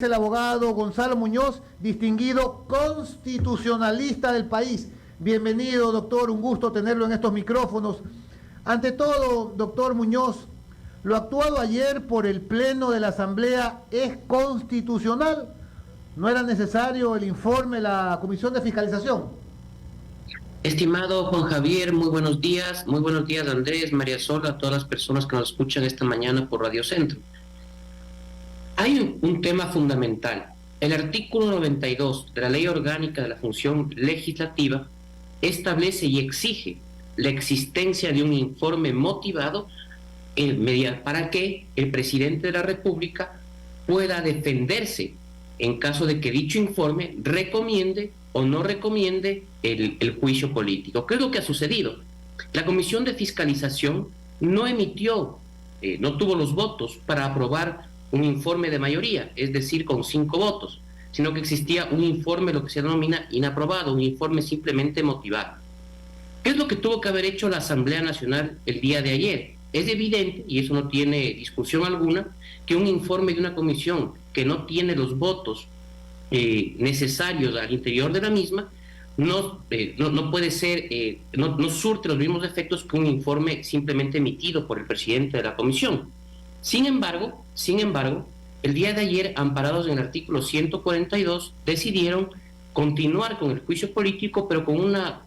El abogado Gonzalo Muñoz, distinguido constitucionalista del país. Bienvenido, doctor, un gusto tenerlo en estos micrófonos. Ante todo, doctor Muñoz, lo actuado ayer por el Pleno de la Asamblea es constitucional. ¿No era necesario el informe de la Comisión de Fiscalización? Estimado Juan Javier, muy buenos días Andrés, María Sola, a todas las personas que nos escuchan esta mañana por Radio Centro. Hay un tema fundamental. El artículo 92 de la Ley Orgánica de la Función Legislativa establece y exige la existencia de un informe motivado para que el presidente de la República pueda defenderse en caso de que dicho informe recomiende o no recomiende el juicio político. ¿Qué es lo que ha sucedido? La Comisión de Fiscalización no emitió, no tuvo los votos para aprobar un informe de mayoría, es decir, con 5 votos, sino que existía un informe, lo que se denomina inaprobado, un informe simplemente motivado. ¿Qué es lo que tuvo que haber hecho la Asamblea Nacional el día de ayer? Es evidente, y eso no tiene discusión alguna, que un informe de una comisión que no tiene los votos necesarios al interior de la misma, no puede ser, no surte los mismos efectos que un informe simplemente emitido por el presidente de la comisión. Sin embargo, el día de ayer, amparados en el artículo 142, decidieron continuar con el juicio político, pero con una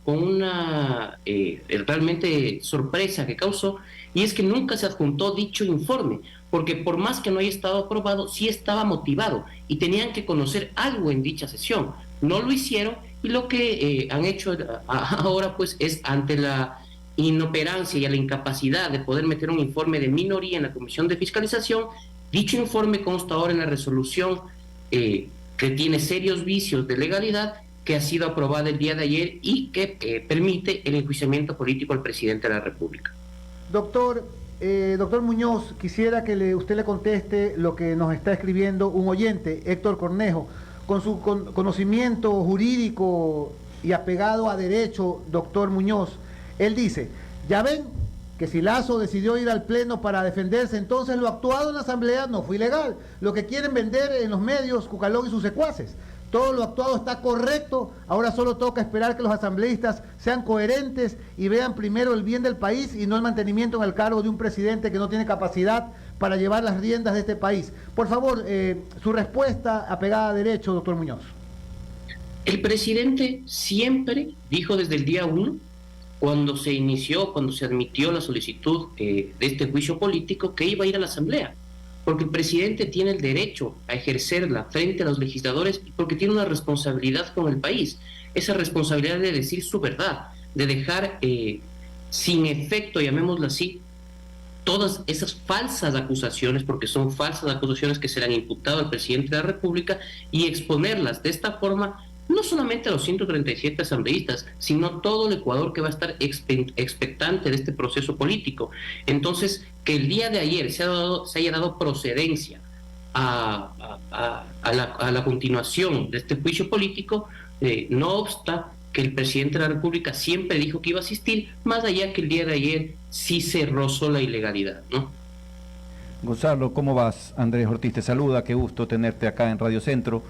realmente sorpresa que causó, y es que nunca se adjuntó dicho informe, porque por más que no haya estado aprobado, sí estaba motivado, y tenían que conocer algo en dicha sesión. No lo hicieron, y lo que han hecho ahora pues es, ante la inoperancia y a la incapacidad de poder meter un informe de minoría en la Comisión de Fiscalización, dicho informe consta ahora en la resolución que tiene serios vicios de legalidad, que ha sido aprobada el día de ayer y que permite el enjuiciamiento político al presidente de la República. Doctor Muñoz, quisiera que usted le conteste lo que nos está escribiendo un oyente, Héctor Cornejo, con su conocimiento jurídico y apegado a derecho, doctor Muñoz. Él dice, ya ven que si Lazo decidió ir al Pleno para defenderse, entonces lo actuado en la Asamblea no fue ilegal. Lo que quieren vender en los medios, Cucalón y sus secuaces. Todo lo actuado está correcto, ahora solo toca esperar que los asambleístas sean coherentes y vean primero el bien del país y no el mantenimiento en el cargo de un presidente que no tiene capacidad para llevar las riendas de este país. Por favor, su respuesta apegada a derecho, doctor Muñoz. El presidente siempre dijo desde el día 1, cuando se admitió la solicitud de este juicio político, que iba a ir a la Asamblea, porque el presidente tiene el derecho a ejercerla frente a los legisladores, porque tiene una responsabilidad con el país, esa responsabilidad de decir su verdad, de dejar sin efecto, llamémoslo así, todas esas falsas acusaciones, porque son falsas acusaciones que se le han imputado al presidente de la República, y exponerlas de esta forma, no solamente a los 137 asambleístas, sino todo el Ecuador que va a estar expectante de este proceso político. Entonces, que el día de ayer se haya dado procedencia a la continuación de este juicio político, no obsta que el presidente de la República siempre dijo que iba a asistir, más allá que el día de ayer sí se rozó la ilegalidad, ¿no? Gonzalo, ¿cómo vas? Andrés Ortiz te saluda, qué gusto tenerte acá en Radio Centro.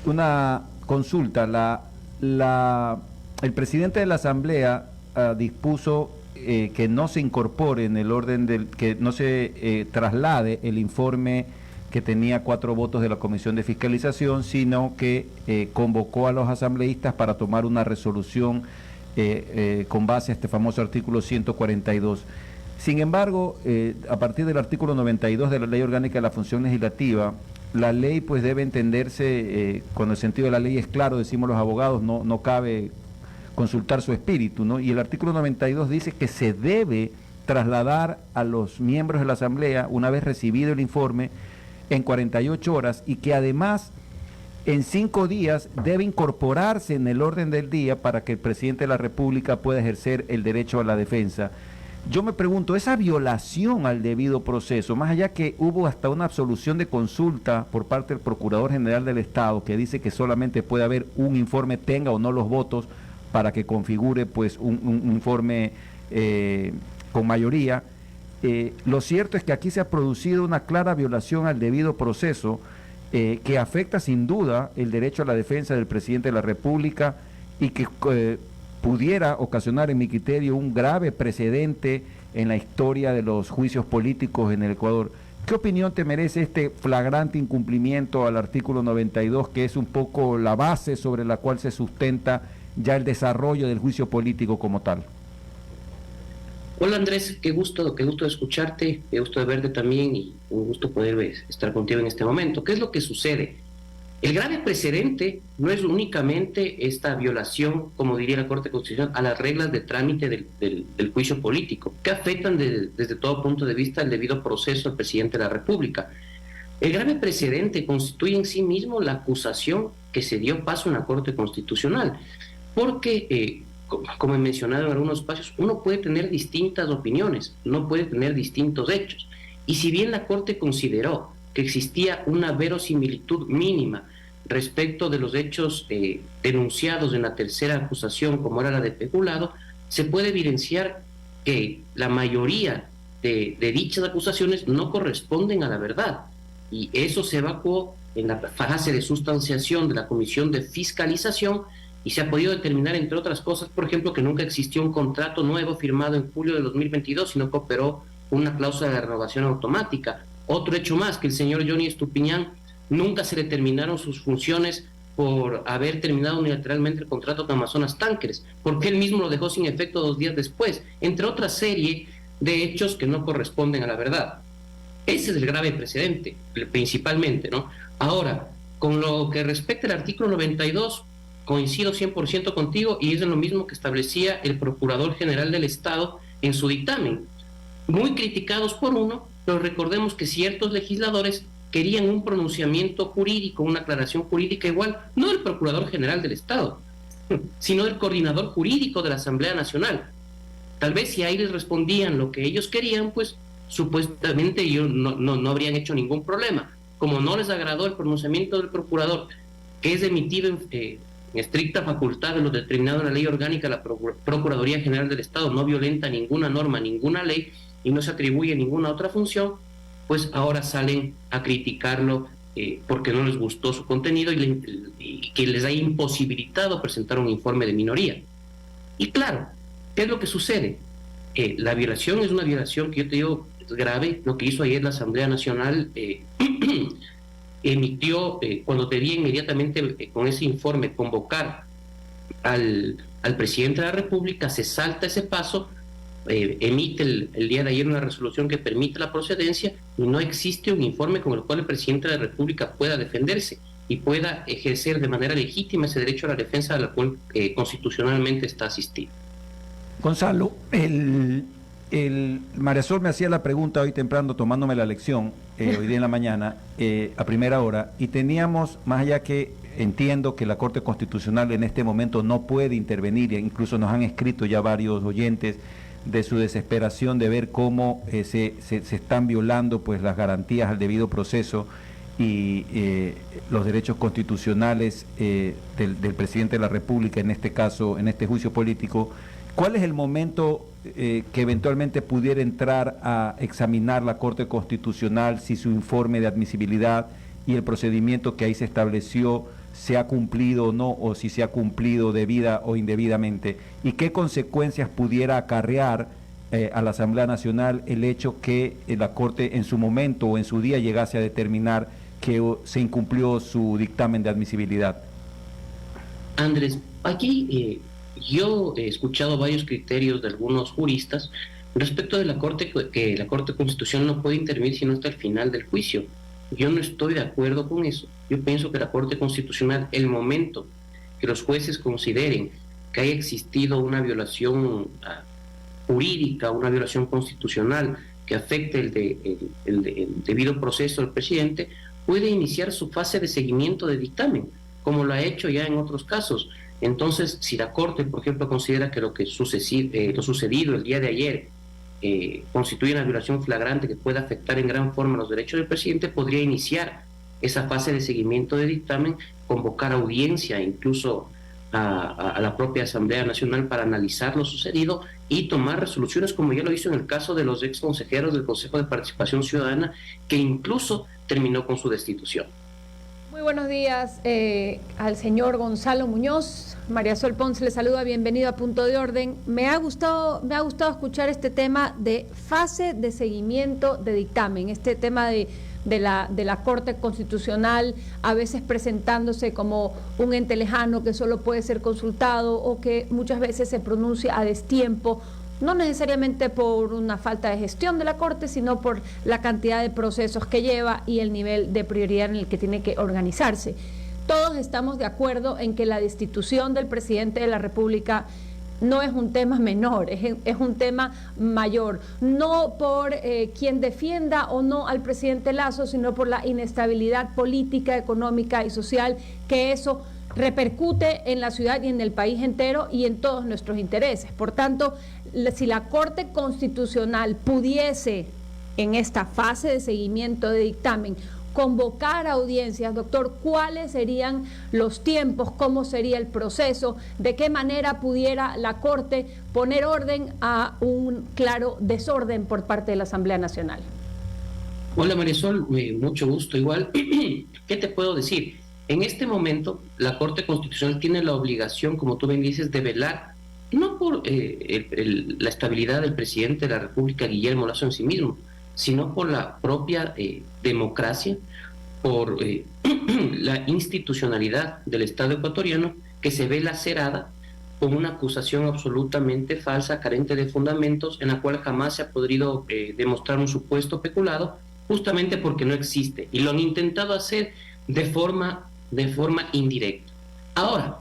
Una consulta, el presidente de la Asamblea dispuso que no se incorpore en el orden que no se traslade el informe que tenía 4 votos de la Comisión de Fiscalización, sino que convocó a los asambleístas para tomar una resolución con base a este famoso artículo 142. Sin embargo, a partir del artículo 92 de la Ley Orgánica de la Función Legislativa, la ley pues debe entenderse, cuando el sentido de la ley es claro, decimos los abogados, no cabe consultar su espíritu, ¿no? Y el artículo 92 dice que se debe trasladar a los miembros de la Asamblea, una vez recibido el informe, en 48 horas, y que además en 5 días debe incorporarse en el orden del día para que el presidente de la República pueda ejercer el derecho a la defensa. Yo me pregunto, esa violación al debido proceso, más allá que hubo hasta una absolución de consulta por parte del Procurador General del Estado, que dice que solamente puede haber un informe, tenga o no los votos, para que configure pues un informe con mayoría, lo cierto es que aquí se ha producido una clara violación al debido proceso que afecta sin duda el derecho a la defensa del presidente de la República y que pudiera ocasionar, en mi criterio, un grave precedente en la historia de los juicios políticos en el Ecuador. ¿Qué opinión te merece este flagrante incumplimiento al artículo 92, que es un poco la base sobre la cual se sustenta ya el desarrollo del juicio político como tal? Hola Andrés, qué gusto de escucharte, qué gusto de verte también y un gusto poder estar contigo en este momento. ¿Qué es lo que sucede? El grave precedente no es únicamente esta violación, como diría la Corte Constitucional, a las reglas de trámite del juicio político, que afectan desde todo punto de vista el debido proceso al presidente de la República. El grave precedente constituye en sí mismo la acusación que se dio paso en la Corte Constitucional, porque, como he mencionado en algunos espacios, uno puede tener distintas opiniones, no puede tener distintos hechos. Y si bien la Corte consideró que existía una verosimilitud mínima respecto de los hechos denunciados en la tercera acusación, como era la de peculado, se puede evidenciar que la mayoría de dichas acusaciones no corresponden a la verdad. Y eso se evacuó en la fase de sustanciación de la Comisión de Fiscalización y se ha podido determinar, entre otras cosas, por ejemplo, que nunca existió un contrato nuevo firmado en julio de 2022, sino que operó una cláusula de renovación automática. Otro hecho más, que el señor Johnny Estupiñán nunca se le terminaron sus funciones por haber terminado unilateralmente el contrato con Amazonas Tankers, porque él mismo lo dejó sin efecto 2 días después, entre otra serie de hechos que no corresponden a la verdad. Ese es el grave precedente, principalmente, ¿no? Ahora, con lo que respecta al artículo 92, coincido 100% contigo y es lo mismo que establecía el Procurador General del Estado en su dictamen. Muy criticados por uno, pero recordemos que ciertos legisladores querían un pronunciamiento jurídico, una aclaración jurídica igual, no del Procurador General del Estado, sino del Coordinador Jurídico de la Asamblea Nacional. Tal vez si ahí les respondían lo que ellos querían, pues supuestamente ellos no habrían hecho ningún problema. Como no les agradó el pronunciamiento del Procurador, que es emitido en estricta facultad de lo determinado en la Ley Orgánica, la Procuraduría General del Estado no violenta ninguna norma, ninguna ley y no se atribuye ninguna otra función, pues ahora salen a criticarlo porque no les gustó su contenido y que les ha imposibilitado presentar un informe de minoría. Y claro, ¿qué es lo que sucede? La violación es una violación que yo te digo es grave. Lo que hizo ayer la Asamblea Nacional emitió, cuando debía inmediatamente con ese informe convocar al presidente de la República, se salta ese paso, emite el día de ayer una resolución que permite la procedencia y no existe un informe con el cual el presidente de la República pueda defenderse y pueda ejercer de manera legítima ese derecho a la defensa de la cual constitucionalmente está asistido. Gonzalo, María Sol me hacía la pregunta hoy temprano tomándome la lección, hoy día en la mañana, a primera hora, y teníamos, más allá que entiendo que la Corte Constitucional en este momento no puede intervenir, e incluso nos han escrito ya varios oyentes de su desesperación de ver cómo se están violando pues las garantías al debido proceso y los derechos constitucionales del presidente de la República, en este caso, en este juicio político. ¿Cuál es el momento que eventualmente pudiera entrar a examinar la Corte Constitucional si su informe de admisibilidad y el procedimiento que ahí se estableció se ha cumplido o no, o si se ha cumplido debida o indebidamente? ¿Y qué consecuencias pudiera acarrear a la Asamblea Nacional el hecho que la Corte en su momento o en su día llegase a determinar que se incumplió su dictamen de admisibilidad? Andrés, aquí yo he escuchado varios criterios de algunos juristas respecto de la Corte, que la Corte Constitucional no puede intervenir sino hasta el final del juicio. Yo no estoy de acuerdo con eso. Yo pienso que la Corte Constitucional, el momento que los jueces consideren que haya existido una violación jurídica, una violación constitucional que afecte el debido proceso del presidente, puede iniciar su fase de seguimiento de dictamen, como lo ha hecho ya en otros casos. Entonces, si la Corte, por ejemplo, considera que lo sucedido el día de ayer constituye una violación flagrante que puede afectar en gran forma los derechos del presidente, podría iniciar esa fase de seguimiento de dictamen, convocar audiencia incluso a la propia Asamblea Nacional para analizar lo sucedido y tomar resoluciones, como ya lo hizo en el caso de los ex consejeros del Consejo de Participación Ciudadana, que incluso terminó con su destitución. Muy buenos días al señor Gonzalo Muñoz. María Sol Ponce le saluda, bienvenido a Punto de Orden. Me ha gustado escuchar este tema de fase de seguimiento de dictamen, este tema de la Corte Constitucional, a veces presentándose como un ente lejano que solo puede ser consultado o que muchas veces se pronuncia a destiempo, no necesariamente por una falta de gestión de la Corte, sino por la cantidad de procesos que lleva y el nivel de prioridad en el que tiene que organizarse. Todos estamos de acuerdo en que la destitución del presidente de la República no es un tema menor, es un tema mayor, no por quien defienda o no al presidente Lasso, sino por la inestabilidad política, económica y social que eso repercute en la ciudad y en el país entero y en todos nuestros intereses. Por tanto, si la Corte Constitucional pudiese, en esta fase de seguimiento de dictamen, convocar audiencias, doctor, ¿cuáles serían los tiempos? ¿Cómo sería el proceso? ¿De qué manera pudiera la Corte poner orden a un claro desorden por parte de la Asamblea Nacional? Hola Marisol, mucho gusto igual. ¿Qué te puedo decir? En este momento, la Corte Constitucional tiene la obligación, como tú bien dices, de velar no por la estabilidad del presidente de la República, Guillermo Lasso, en sí mismo, sino por la propia democracia, por la institucionalidad del Estado ecuatoriano, que se ve lacerada con una acusación absolutamente falsa, carente de fundamentos, en la cual jamás se ha podido demostrar un supuesto peculado, justamente porque no existe, y lo han intentado hacer de forma indirecta. Ahora,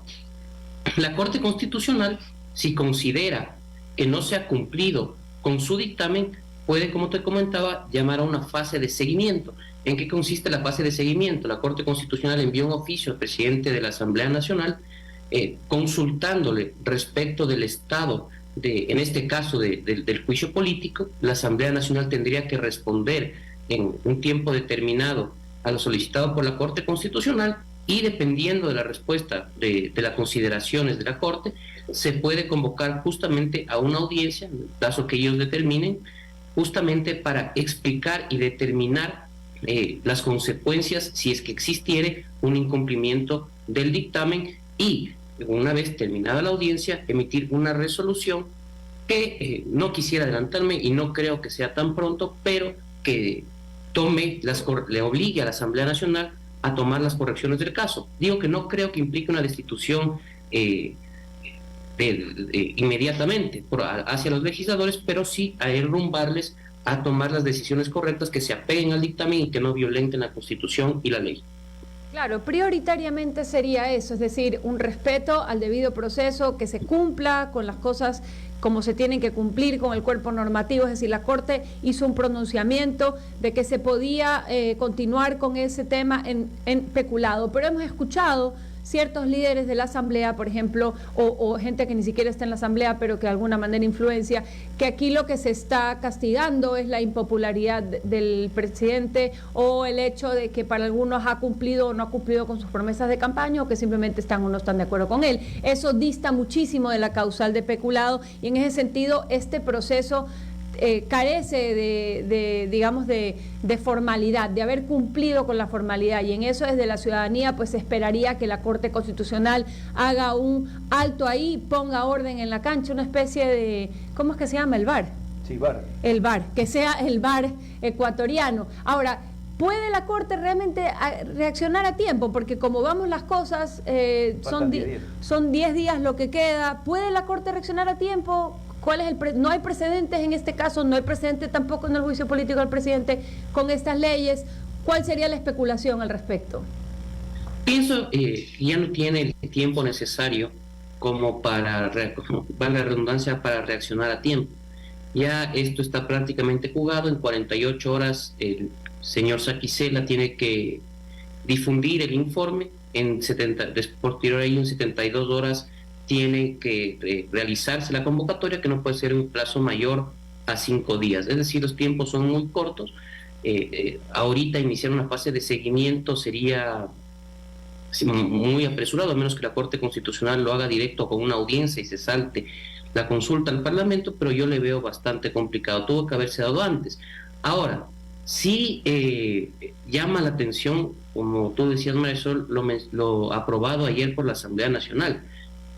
la Corte Constitucional, si considera que no se ha cumplido con su dictamen, puede, como te comentaba, llamar a una fase de seguimiento. ¿En qué consiste la fase de seguimiento? La Corte Constitucional envió un oficio al presidente de la Asamblea Nacional consultándole respecto del estado, en este caso del juicio político. La Asamblea Nacional tendría que responder en un tiempo determinado a lo solicitado por la Corte Constitucional, y dependiendo de la respuesta de las consideraciones de la Corte, se puede convocar justamente a una audiencia, en el caso que ellos determinen, justamente para explicar y determinar las consecuencias, si es que existiere un incumplimiento del dictamen, y una vez terminada la audiencia, emitir una resolución que no quisiera adelantarme y no creo que sea tan pronto, pero que le obligue a la Asamblea Nacional a tomar las correcciones del caso. Digo que no creo que implique una destitución inmediatamente hacia los legisladores, pero sí a enrumbarles a tomar las decisiones correctas que se apeguen al dictamen y que no violenten la Constitución y la ley. Claro, prioritariamente sería eso, es decir, un respeto al debido proceso, que se cumpla con las cosas como se tienen que cumplir con el cuerpo normativo, es decir, la Corte hizo un pronunciamiento de que se podía continuar con ese tema en peculado, pero hemos escuchado ciertos líderes de la Asamblea, por ejemplo, o gente que ni siquiera está en la Asamblea, pero que de alguna manera influencia, que aquí lo que se está castigando es la impopularidad del presidente, o el hecho de que para algunos ha cumplido o no ha cumplido con sus promesas de campaña, o que simplemente están o no están de acuerdo con él. Eso dista muchísimo de la causal de peculado, y en ese sentido este proceso carece de formalidad, de haber cumplido con la formalidad, y en eso desde la ciudadanía pues se esperaría que la Corte Constitucional haga un alto ahí, ponga orden en la cancha, una especie de, ¿cómo es que se llama? El VAR. Sí, VAR. El VAR, que sea el VAR ecuatoriano. Ahora, ¿puede la Corte realmente reaccionar a tiempo? Porque como vamos las cosas, son 10 días lo que queda. ¿Puede la Corte reaccionar a tiempo? No hay precedentes en este caso, no hay precedente tampoco en el juicio político del presidente con estas leyes. ¿Cuál sería la especulación al respecto? Pienso que ya no tiene el tiempo necesario como para, valga la redundancia, para reaccionar a tiempo. Ya esto está prácticamente jugado. En 48 horas el señor Saquicela tiene que difundir el informe, posterior a ello en 72 horas tiene que realizarse la convocatoria, que no puede ser un plazo mayor a 5 días. Es decir, los tiempos son muy cortos. Ahorita iniciar una fase de seguimiento sería muy apresurado, a menos que la Corte Constitucional lo haga directo con una audiencia y se salte la consulta al Parlamento, pero yo le veo bastante complicado. Tuvo que haberse dado antes. Ahora, Sí llama la atención, como tú decías, Marisol, lo aprobado ayer por la Asamblea Nacional.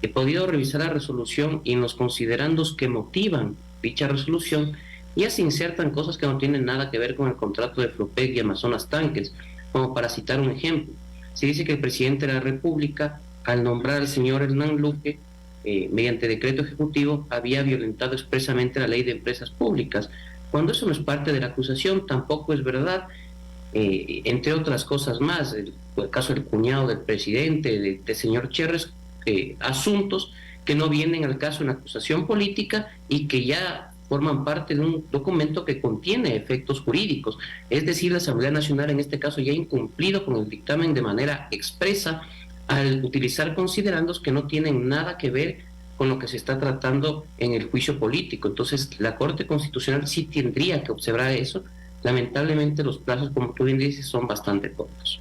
He podido revisar la resolución y en los considerandos que motivan dicha resolución ya se insertan cosas que no tienen nada que ver con el contrato de Flopec y Amazonas Tanques, como para citar un ejemplo. Se dice que el presidente de la República, al nombrar al señor Hernán Luque, mediante decreto ejecutivo, había violentado expresamente la ley de empresas públicas. Cuando eso no es parte de la acusación, tampoco es verdad, entre otras cosas más, el caso del cuñado del presidente, de señor Cherres, asuntos que no vienen al caso en acusación política y que ya forman parte de un documento que contiene efectos jurídicos. Es decir, la Asamblea Nacional en este caso ya ha incumplido con el dictamen de manera expresa al utilizar considerandos que no tienen nada que ver con lo que se está tratando en el juicio político. Entonces, la Corte Constitucional sí tendría que observar eso. Lamentablemente, los plazos, como tú bien dices, son bastante cortos.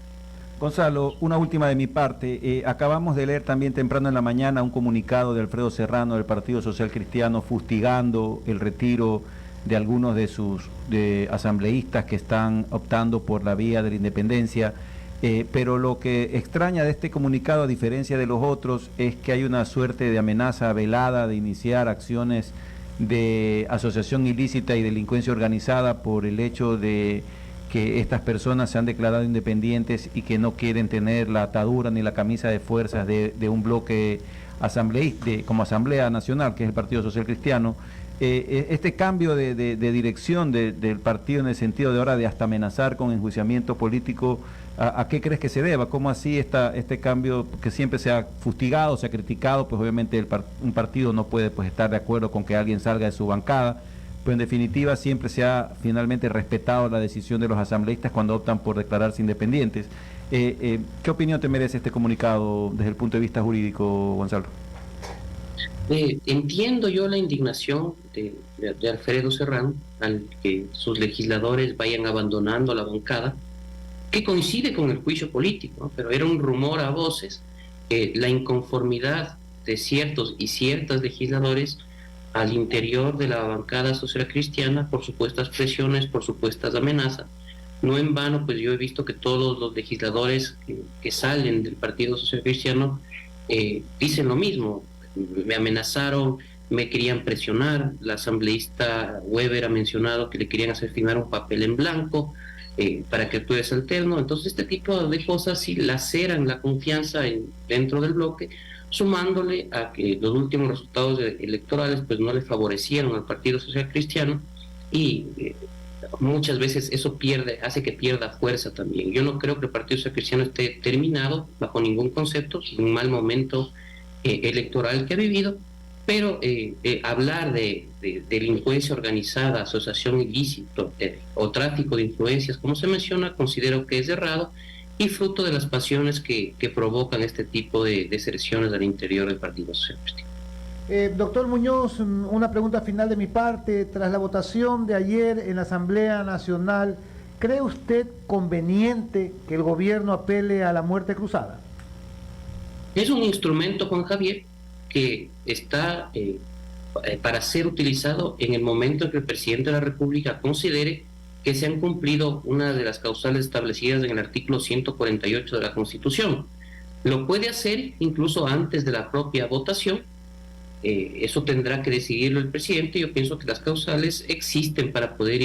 Gonzalo, una última de mi parte. Acabamos de leer también temprano en la mañana un comunicado de Alfredo Serrano del Partido Social Cristiano fustigando el retiro de algunos de sus asambleístas que están optando por la vía de la independencia. Pero lo que extraña de este comunicado, a diferencia de los otros, es que hay una suerte de amenaza velada de iniciar acciones de asociación ilícita y delincuencia organizada por el hecho de que estas personas se han declarado independientes y que no quieren tener la atadura ni la camisa de fuerzas de un bloque asambleísta, como Asamblea Nacional, que es el Partido Social Cristiano. Este cambio de dirección del partido en el sentido de ahora de hasta amenazar con enjuiciamiento político, ¿a qué crees que se deba? ¿Cómo así este cambio que siempre se ha fustigado, se ha criticado? Pues obviamente un partido no puede pues estar de acuerdo con que alguien salga de su bancada, pero en definitiva siempre se ha finalmente respetado la decisión de los asambleístas cuando optan por declararse independientes. ¿Qué opinión te merece este comunicado desde el punto de vista jurídico, Gonzalo? Entiendo yo la indignación de Alfredo Serrano al que sus legisladores vayan abandonando la bancada, que coincide con el juicio político, ¿no? Pero era un rumor a voces, la inconformidad de ciertos y ciertas legisladores al interior de la bancada social cristiana por supuestas presiones, por supuestas amenazas. No en vano, pues yo he visto que todos los legisladores que salen del Partido Social Cristiano dicen lo mismo. Me amenazaron, me querían presionar. La asambleísta Weber ha mencionado que le querían hacer firmar un papel en blanco para que tú eres alterno. Entonces este tipo de cosas sí laceran la confianza dentro del bloque, sumándole a que los últimos resultados electorales pues no le favorecieron al Partido Social Cristiano y muchas veces eso hace que pierda fuerza también. Yo no creo que el Partido Social Cristiano esté terminado bajo ningún concepto, es un mal momento electoral que ha vivido, pero hablar de delincuencia organizada, asociación ilícita o tráfico de influencias, como se menciona, considero que es errado y fruto de las pasiones que provocan este tipo de deserciones al interior del Partido Social Cristiano. Doctor Muñoz, una pregunta final de mi parte. Tras la votación de ayer en la Asamblea Nacional, ¿cree usted conveniente que el gobierno apele a la muerte cruzada? Es un instrumento, Juan Javier, que está para ser utilizado en el momento en que el presidente de la República considere que se han cumplido una de las causales establecidas en el artículo 148 de la Constitución. Lo puede hacer incluso antes de la propia votación. Eso tendrá que decidirlo el presidente. Yo pienso que las causales existen para poder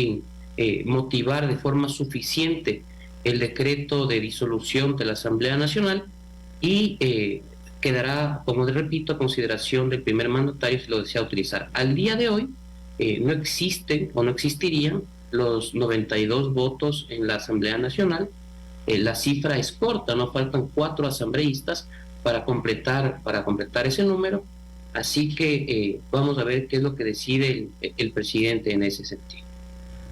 motivar de forma suficiente el decreto de disolución de la Asamblea Nacional y quedará, como les repito, a consideración del primer mandatario si lo desea utilizar. Al día de hoy no existen o no existirían los 92 votos en la Asamblea Nacional. La cifra es corta, no faltan 4 asambleístas para completar ese número, así que vamos a ver qué es lo que decide el presidente en ese sentido.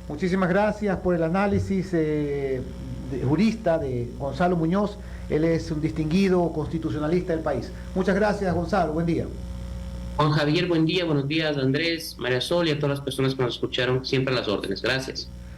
Muchísimas gracias por el análisis jurista de Gonzalo Muñoz. Él es un distinguido constitucionalista del país. Muchas gracias, Gonzalo. Buen día. Juan Javier, buen día. Buenos días, Andrés, María Sol y a todas las personas que nos escucharon, siempre a las órdenes. Gracias.